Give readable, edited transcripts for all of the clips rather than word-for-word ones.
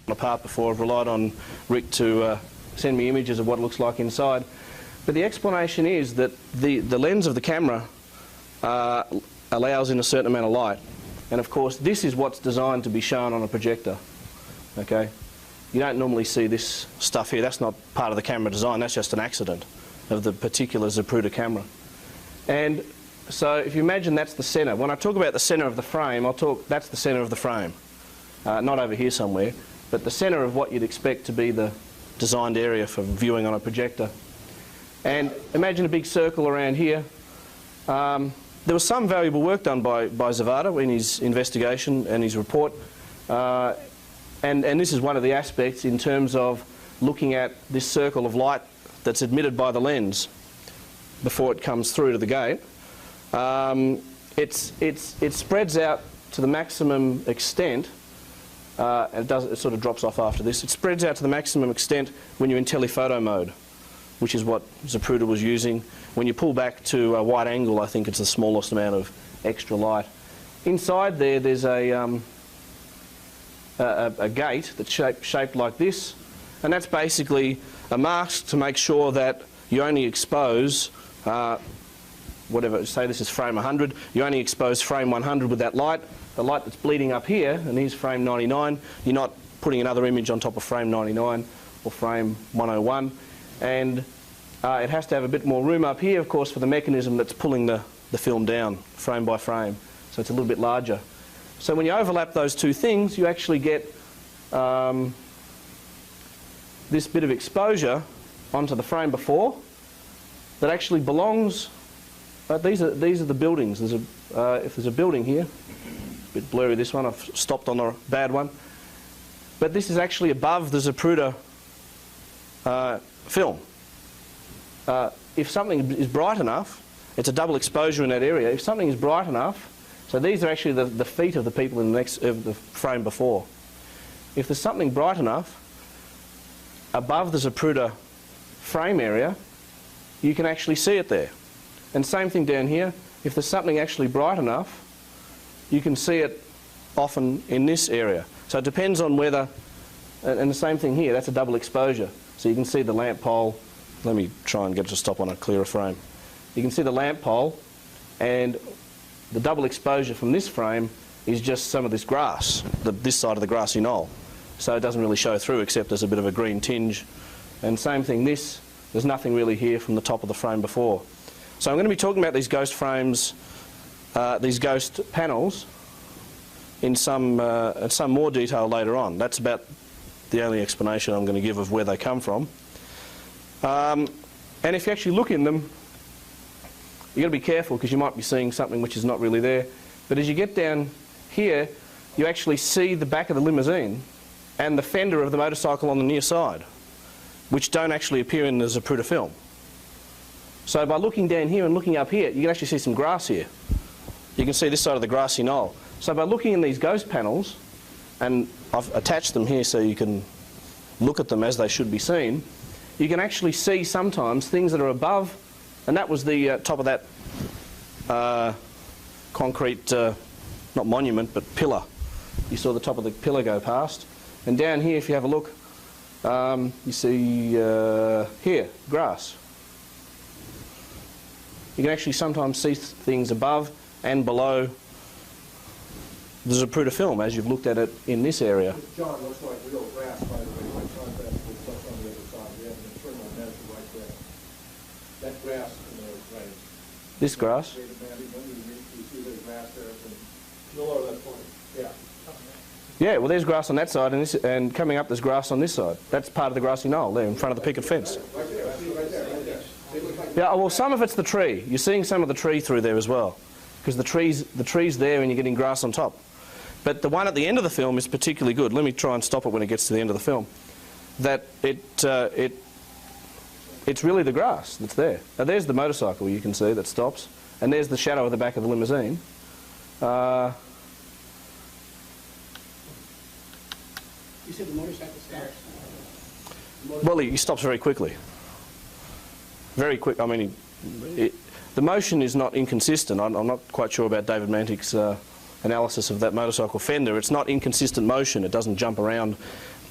apart before. I've relied on Rick to send me images of what it looks like inside. But the explanation is that the lens of the camera allows in a certain amount of light. And of course, this is what's designed to be shown on a projector. Okay? You don't normally see this stuff here. That's not part of the camera design. That's just an accident of the particular Zapruder camera. And so if you imagine that's the centre. When I talk about the centre of the frame, that's the centre of the frame. Not over here somewhere, but the centre of what you'd expect to be the designed area for viewing on a projector. And imagine a big circle around here. There was some valuable work done by Zapruder in his investigation and his report. And this is one of the aspects in terms of looking at this circle of light that's admitted by the lens before it comes through to the gate. It spreads out to the maximum extent. It sort of drops off after this. It spreads out to the maximum extent when you're in telephoto mode, which is what Zapruder was using. When you pull back to a wide angle, I think it's the smallest amount of extra light. Inside there's a gate that's shaped like this, and that's basically a mask to make sure that you only expose whatever, say this is frame 100, you only expose frame 100 with that light. The light that's bleeding up here, and here's frame 99, you're not putting another image on top of frame 99 or frame 101. And it has to have a bit more room up here, of course, for the mechanism that's pulling the film down frame by frame. So it's a little bit larger. So when you overlap those two things, you actually get this bit of exposure onto the frame before that actually belongs. These are the buildings. If there's a building here, a bit blurry this one. I've stopped on a bad one. But this is actually above the Zapruder film. If something is bright enough, it's a double exposure in that area. If something is bright enough, so these are actually the feet of the people in the frame before. If there's something bright enough above the Zapruder frame area, you can actually see it there. And same thing down here. If there's something actually bright enough, you can see it often in this area. So it depends on whether, and the same thing here, that's a double exposure. So you can see the lamp pole. Let me try and get it to stop on a clearer frame. You can see the lamp pole, and the double exposure from this frame is just some of this grass, this side of the grassy knoll. So it doesn't really show through except there's a bit of a green tinge. And same thing there's nothing really here from the top of the frame before. So I'm going to be talking about these ghost frames, these ghost panels in some more detail later on. That's about the only explanation I'm going to give of where they come from. And if you actually look in them, you've got to be careful because you might be seeing something which is not really there. But as you get down here, you actually see the back of the limousine and the fender of the motorcycle on the near side, which don't actually appear in the Zapruder film. So by looking down here and looking up here, you can actually see some grass here. You can see this side of the grassy knoll. So by looking in these ghost panels, and I've attached them here so you can look at them as they should be seen, you can actually see sometimes things that are above, and that was the top of that concrete, not monument, but pillar. You saw the top of the pillar go past. And down here, if you have a look, you see here, grass. You can actually sometimes see things above and below the Zapruder film as you've looked at it in this area. John, looks like real grass, by the way, by contrast with what's on the other side. We have an internal measure right there. That grass in the right. This grass? You see the grass there below that point. Yeah. Yeah, well there's grass on that side and coming up there's grass on this side. That's part of the grassy knoll there in front of the picket fence. Right there, I see right there. Yeah, well some of it's the tree. You're seeing some of the tree through there as well. Because the tree's there and you're getting grass on top. But the one at the end of the film is particularly good. Let me try and stop it when it gets to the end of the film. That it's really the grass that's there. Now there's the motorcycle you can see that stops, and there's the shadow of the back of the limousine. You said the motorcycle stops? Well, he stops very quickly. Very quick. I mean, the motion is not inconsistent. I'm not quite sure about David Mantick's analysis of that motorcycle fender. It's not inconsistent motion. It doesn't jump around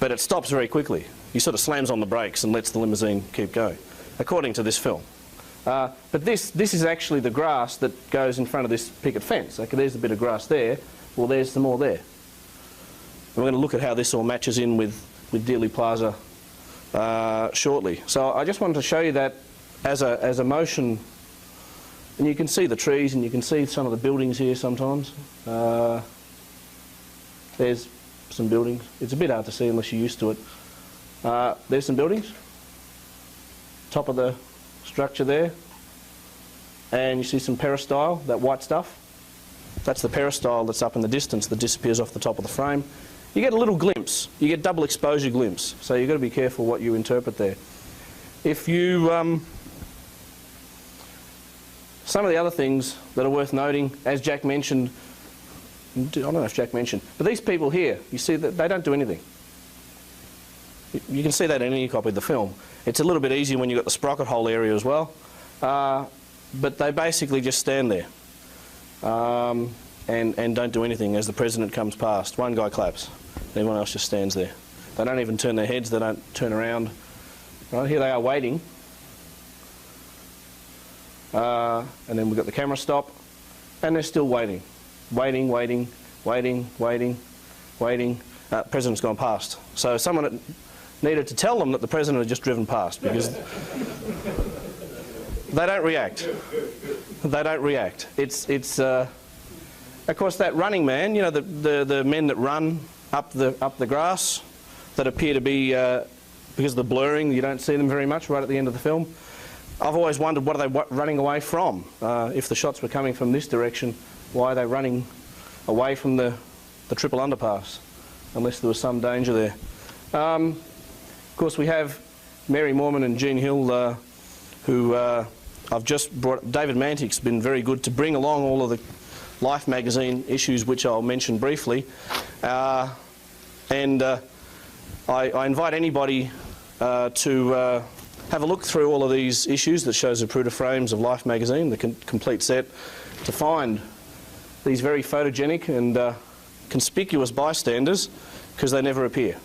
but it stops very quickly. He sort of slams on the brakes and lets the limousine keep going, according to this film. But this is actually the grass that goes in front of this picket fence. Okay, there's a bit of grass there. Well, there's some more there. And we're going to look at how this all matches in with Dealey Plaza shortly. So I just wanted to show you that as a motion, and you can see the trees and you can see some of the buildings here sometimes. There's some buildings. It's a bit hard to see unless you're used to it. There's some buildings. Top of the structure there. And you see some peristyle, that white stuff. That's the peristyle that's up in the distance that disappears off the top of the frame. You get a little glimpse. You get double exposure glimpse. So you've got to be careful what you interpret there. If you... some of the other things that are worth noting, as Jack mentioned, I don't know if Jack mentioned, but these people here, you see that they don't do anything. You can see that in any copy of the film. It's a little bit easier when you've got the sprocket hole area as well, but they basically just stand there and don't do anything as the president comes past. One guy claps, everyone else just stands there. They don't even turn their heads, they don't turn around. Right, here they are waiting. And then we've got the camera stop, and they're still waiting. Waiting. President's gone past. So someone needed to tell them that the president had just driven past, because they don't react. They don't react. It's of course, that running man, you know, the men that run up the grass, that appear to be, because of the blurring, you don't see them very much right at the end of the film. I've always wondered, what are they running away from? If the shots were coming from this direction, why are they running away from the triple underpass? Unless there was some danger there. Of course, we have Mary Moorman and Jean Hill, who I've just brought. David Mantick's been very good to bring along all of the Life magazine issues, which I'll mention briefly. I invite anybody to have a look through all of these issues that shows Zapruder frames of Life magazine, the complete set, to find these very photogenic and conspicuous bystanders, because they never appear.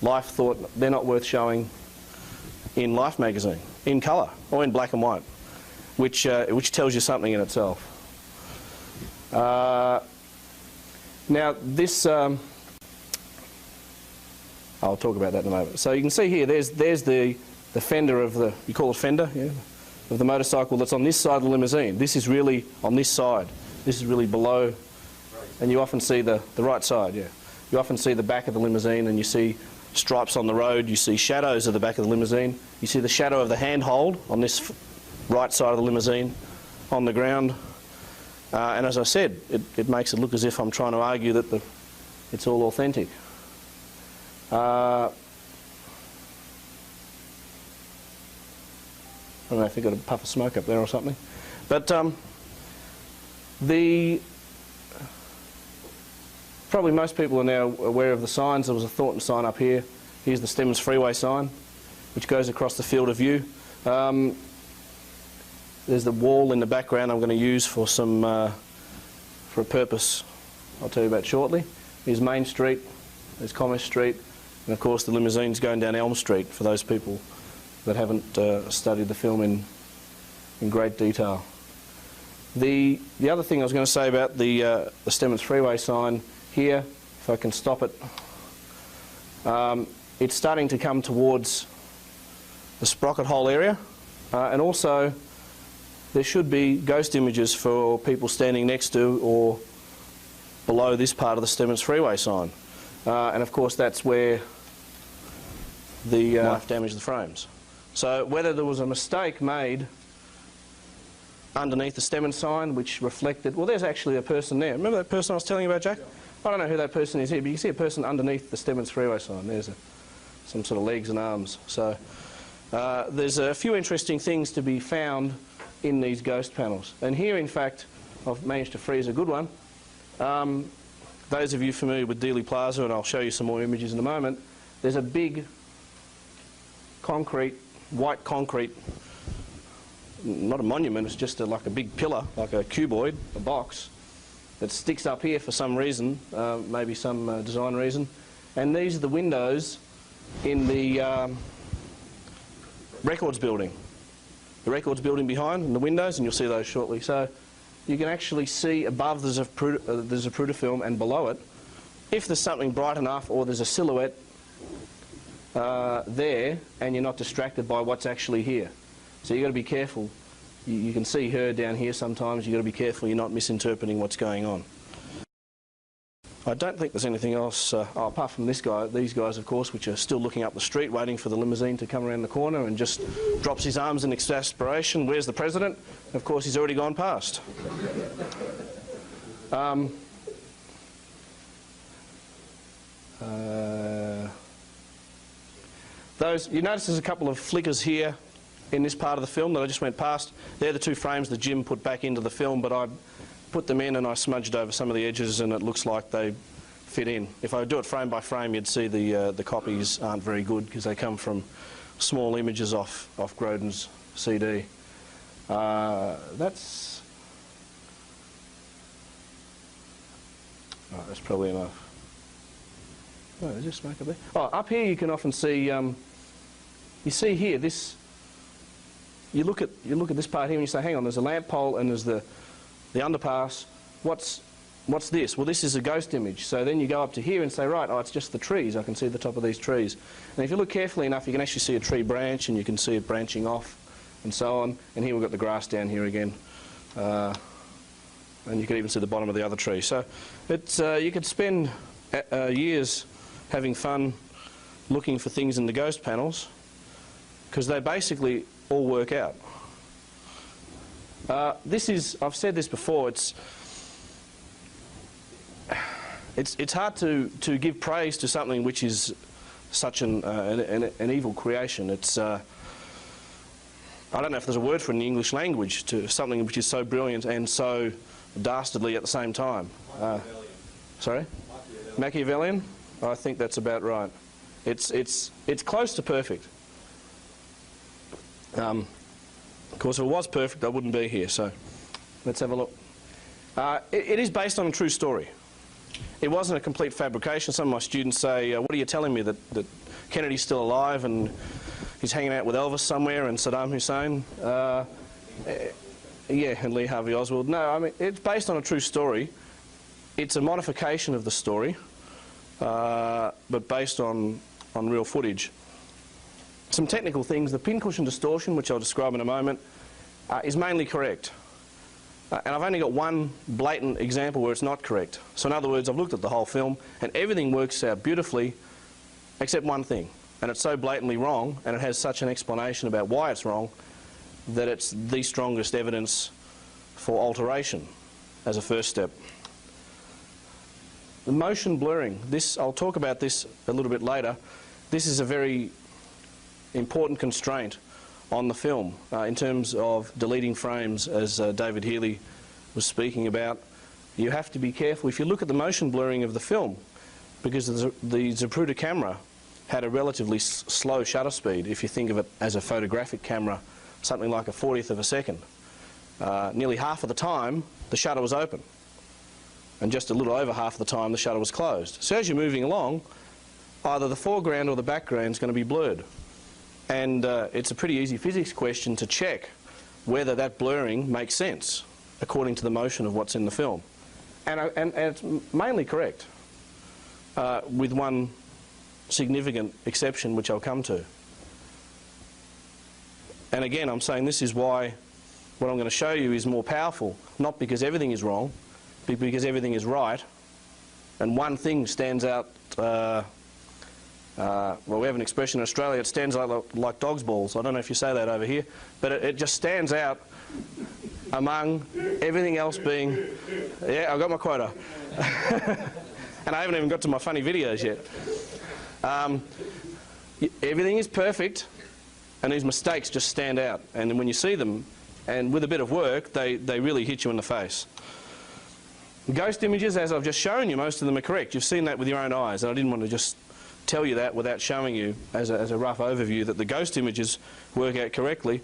Life thought they're not worth showing in Life magazine, in colour or in black and white, which tells you something in itself. Now this, I'll talk about that in a moment. So you can see here, there's the fender of the, you call it fender, yeah, of the motorcycle that's on this side of the limousine. This is really on this side. This is really below, and you often see the right side, yeah. You often see the back of the limousine, and you see stripes on the road, you see shadows of the back of the limousine, you see the shadow of the handhold on this right side of the limousine on the ground. And as I said, it makes it look as if I'm trying to argue that it's all authentic. I don't know if you've got a puff of smoke up there or something. But probably most people are now aware of the signs. There was a Thornton sign up here. Here's the Stemmons Freeway sign, which goes across the field of view. There's the wall in the background I'm going to use for a purpose I'll tell you about shortly. Here's Main Street, there's Commerce Street, and of course the limousine's going down Elm Street for those people that haven't studied the film in great detail. The other thing I was going to say about the Stemmons Freeway sign here, if I can stop it, it's starting to come towards the sprocket hole area, and also there should be ghost images for people standing next to or below this part of the Stemmons Freeway sign. And of course that's where the knife damaged the frames. So whether there was a mistake made underneath the Stemmons sign which reflected, well, there's actually a person there. Remember that person I was telling you about, Jack? Yeah. I don't know who that person is here, but you can see a person underneath the Stemmons Freeway sign. There's some sort of legs and arms. So there's a few interesting things to be found in these ghost panels. And here, in fact, I've managed to freeze a good one. Those of you familiar with Dealey Plaza, and I'll show you some more images in a moment, there's a big concrete, white concrete, not a monument, it's just like a big pillar, like a cuboid, a box, that sticks up here for some reason, maybe some design reason. And these are the windows in the records building. The records building behind, and the windows, and you'll see those shortly. So you can actually see above the Zapruder film and below it, if there's something bright enough or there's a silhouette there and you're not distracted by what's actually here. So you've got to be careful. You can see her down here sometimes. You've got to be careful you're not misinterpreting what's going on. I don't think there's anything else, apart from these guys, of course, which are still looking up the street waiting for the limousine to come around the corner, and just drops his arms in exasperation. Where's the president? Of course, he's already gone past. You notice there's a couple of flickers here in this part of the film that I just went past. They're the two frames that Jim put back into the film, but I put them in and I smudged over some of the edges and it looks like they fit in. If I do it frame by frame, you'd see the copies aren't very good because they come from small images off Grodin's CD. That's probably enough. Oh, is there smoke up there? Oh, up here you can often see, you see here this, you look at this part here and you say, hang on, there's a lamp pole and there's the underpass. What's this? Well, this is a ghost image. So then you go up to here and say, right, oh, it's just the trees. I can see the top of these trees. And if you look carefully enough, you can actually see a tree branch and you can see it branching off and so on. And here we've got the grass down here again. And you can even see the bottom of the other tree. So it's, you could spend years having fun looking for things in the ghost panels because they basically all work out. This is, I've said this before, it's hard to give praise to something which is such an evil creation. It's, I don't know if there's a word for it in the English language, to something which is so brilliant and so dastardly at the same time. Sorry? Machiavellian? I think that's about right. It's close to perfect. Of course, if it was perfect, I wouldn't be here, so let's have a look. It is based on a true story. It wasn't a complete fabrication. Some of my students say, what are you telling me, that Kennedy's still alive and he's hanging out with Elvis somewhere and Saddam Hussein? Yeah, and Lee Harvey Oswald. No, I mean, it's based on a true story. It's a modification of the story, but based on real footage. Some technical things, the pincushion distortion, which I'll describe in a moment, is mainly correct. And I've only got one blatant example where it's not correct. So in other words, I've looked at the whole film and everything works out beautifully except one thing. And it's so blatantly wrong and it has such an explanation about why it's wrong that it's the strongest evidence for alteration as a first step. The motion blurring, this, I'll talk about this a little bit later. This is a very important constraint on the film in terms of deleting frames, as David Healy was speaking about. You have to be careful. If you look at the motion blurring of the film, because the Zapruder camera had a relatively slow shutter speed, if you think of it as a photographic camera, something like a 40th of a second. Nearly half of the time the shutter was open, and just a little over half of the time the shutter was closed. So as you're moving along, either the foreground or the background is going to be blurred. And it's a pretty easy physics question to check whether that blurring makes sense according to the motion of what's in the film. And it's mainly correct, with one significant exception which I'll come to. And again, I'm saying this is why what I'm going to show you is more powerful, not because everything is wrong, but because everything is right, and one thing stands out. Well, we have an expression in Australia, it stands out like dog's balls. I don't know if you say that over here, but it just stands out among everything else being, yeah, I got my quota. And I haven't even got to my funny videos yet. Everything is perfect, and these mistakes just stand out. And when you see them, and with a bit of work, they really hit you in the face. Ghost images, as I've just shown you, most of them are correct. You've seen that with your own eyes, and I didn't want to just tell you that without showing you as a rough overview that the ghost images work out correctly.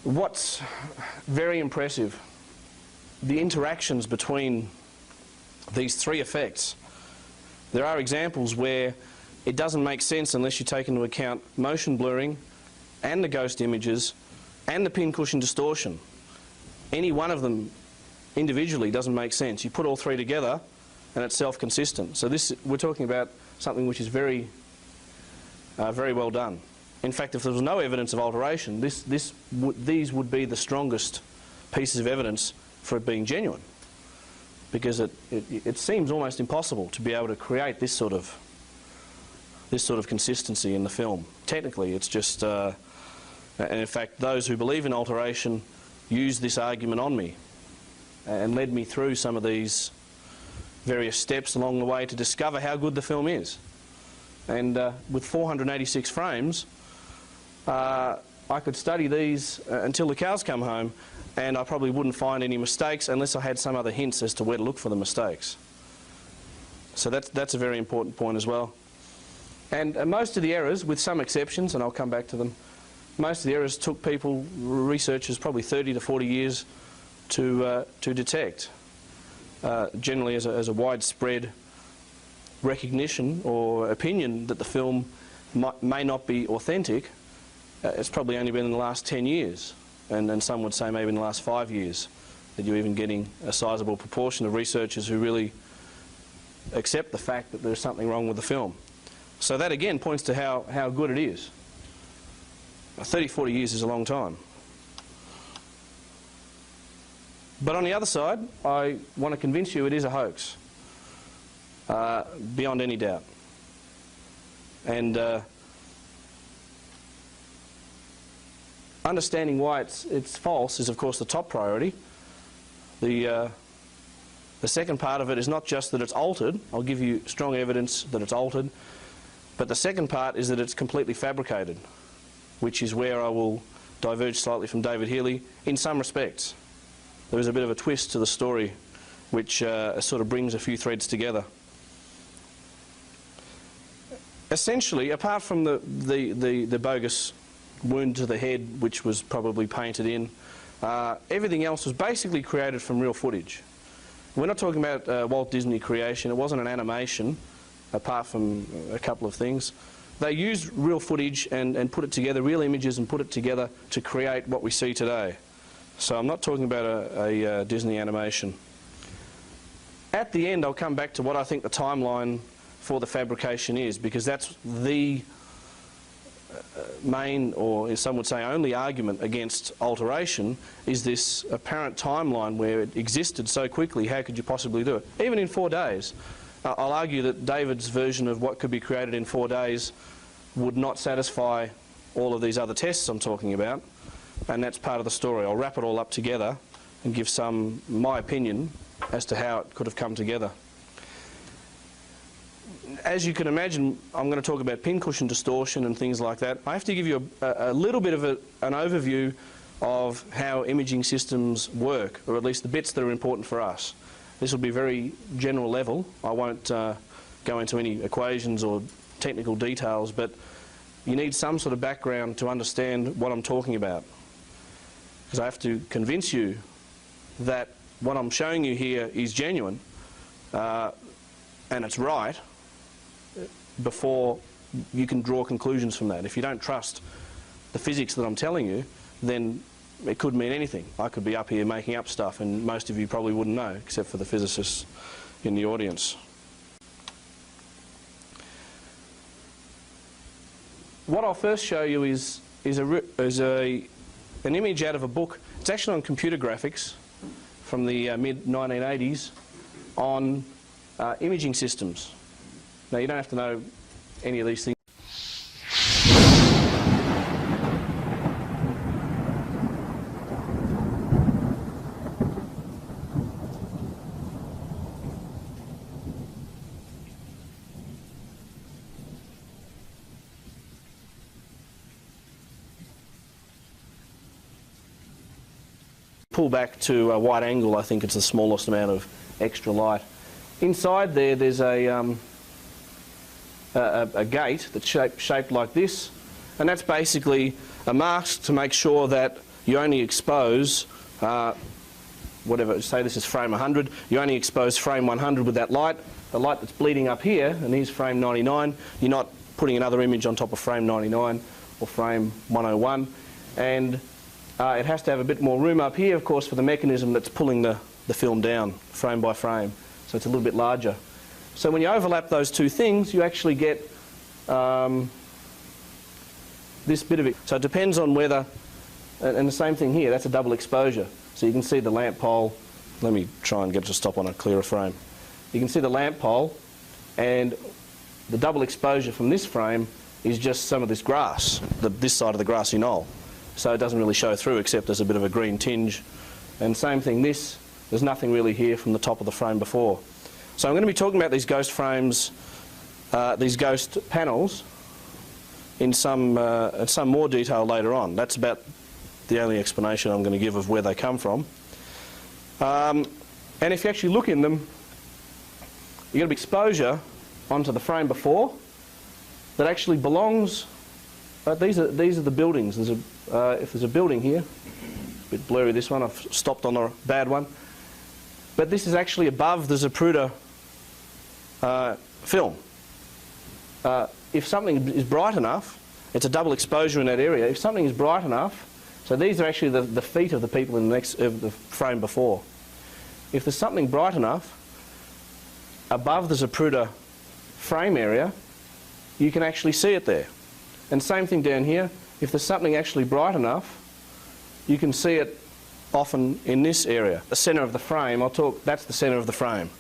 What's very impressive, the interactions between these three effects. There are examples where it doesn't make sense unless you take into account motion blurring and the ghost images and the pincushion distortion. Any one of them individually doesn't make sense. You put all three together and it's self-consistent. So we're talking about something which is very well done. In fact, if there was no evidence of alteration, these would be the strongest pieces of evidence for it being genuine, because it seems almost impossible to be able to create this sort of consistency in the film. Technically, it's just, and in fact, those who believe in alteration used this argument on me and led me through some of these various steps along the way to discover how good the film is. And with 486 frames, I could study these until the cows come home, and I probably wouldn't find any mistakes unless I had some other hints as to where to look for the mistakes. So that's a very important point as well. And most of the errors, with some exceptions, and I'll come back to them, most of the errors took people, researchers, probably 30 to 40 years to detect. Generally as a widespread recognition or opinion that the film may not be authentic, it's probably only been in the last 10 years, and some would say maybe in the last 5 years, that you're even getting a sizable proportion of researchers who really accept the fact that there's something wrong with the film. So that again points to how good it is. 30, 40 years is a long time. But on the other side, I want to convince you it is a hoax, beyond any doubt. And understanding why it's false is, of course, the top priority. The second part of it is not just that it's altered. I'll give you strong evidence that it's altered. But the second part is that it's completely fabricated, which is where I will diverge slightly from David Healy in some respects. There is a bit of a twist to the story which sort of brings a few threads together. Essentially, apart from the bogus wound to the head, which was probably painted in, everything else was basically created from real footage. We're not talking about Walt Disney creation. It wasn't an animation, apart from a couple of things. They used real footage and put it together, real images, and put it together to create what we see today. So I'm not talking about a Disney animation. At the end, I'll come back to what I think the timeline for the fabrication is, because that's the main, or as some would say only, argument against alteration, is this apparent timeline where it existed so quickly. How could you possibly do it? Even in 4 days. I'll argue that David's version of what could be created in 4 days would not satisfy all of these other tests I'm talking about, and that's part of the story. I'll wrap it all up together and give my opinion as to how it could have come together. As you can imagine, I'm going to talk about pincushion distortion and things like that. I have to give you a little bit of an overview of how imaging systems work, or at least the bits that are important for us. This will be very general level. I won't go into any equations or technical details, but you need some sort of background to understand what I'm talking about. Because I have to convince you that what I'm showing you here is genuine and it's right, before you can draw conclusions from that. If you don't trust the physics that I'm telling you, then it could mean anything. I could be up here making up stuff and most of you probably wouldn't know, except for the physicists in the audience. What I'll first show you is an image out of a book. It's actually on computer graphics from the mid-1980s on imaging systems. Now, you don't have to know any of these things. Pull back to a wide angle. I think it's the smallest amount of extra light. Inside there's a gate that's shaped like this, and that's basically a mask to make sure that you only expose whatever, say this is frame 100, you only expose frame 100 with that light. The light that's bleeding up here, and here's frame 99, you're not putting another image on top of frame 99 or frame 101. And it has to have a bit more room up here, of course, for the mechanism that's pulling the film down frame by frame. So it's a little bit larger. So when you overlap those two things, you actually get this bit of it. So it depends on whether, and the same thing here, that's a double exposure. So you can see the lamp pole. Let me try and get it to stop on a clearer frame. You can see the lamp pole, and the double exposure from this frame is just some of this grass, this side of the grassy knoll. So it doesn't really show through, except there's a bit of a green tinge. And same thing, there's nothing really here from the top of the frame before. So I'm going to be talking about these ghost frames, these ghost panels, in some more detail later on. That's about the only explanation I'm going to give of where they come from. And if you actually look in them, you get an exposure onto the frame before that actually belongs. These are the buildings. If there's a building here, a bit blurry this one. I've stopped on a bad one. But this is actually above the Zapruder film. If something is bright enough, it's a double exposure in that area. If something is bright enough, so these are actually the feet of the people in the frame before. If there's something bright enough above the Zapruder frame area, you can actually see it there. And same thing down here. If there's something actually bright enough, you can see it often in this area. The centre of the frame, that's the centre of the frame.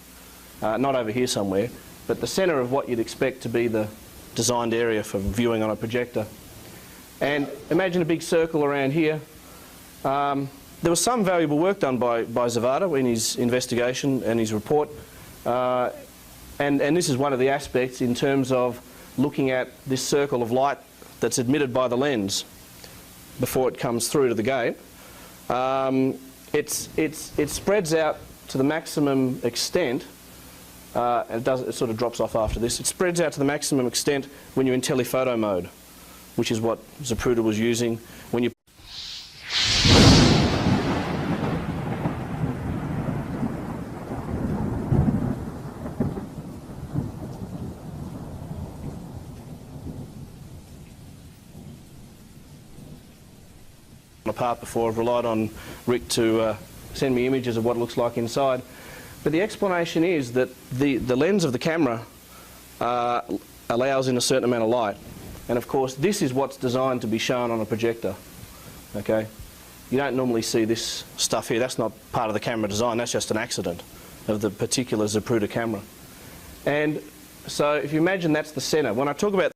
Not over here somewhere, but the centre of what you'd expect to be the designed area for viewing on a projector. And imagine a big circle around here. There was some valuable work done by Zapruder in his investigation and his report. And this is one of the aspects in terms of looking at this circle of light that's admitted by the lens before it comes through to the gate. It spreads out to the maximum extent, and it sort of drops off after this. It spreads out to the maximum extent when you're in telephoto mode, which is what Zapruder was using when you apart before. I've relied on Rick to send me images of what it looks like inside. But the explanation is that the lens of the camera allows in a certain amount of light. And of course this is what's designed to be shown on a projector. Okay? You don't normally see this stuff here. That's not part of the camera design. That's just an accident of the particular Zapruder camera. And so if you imagine that's the centre. When I talk about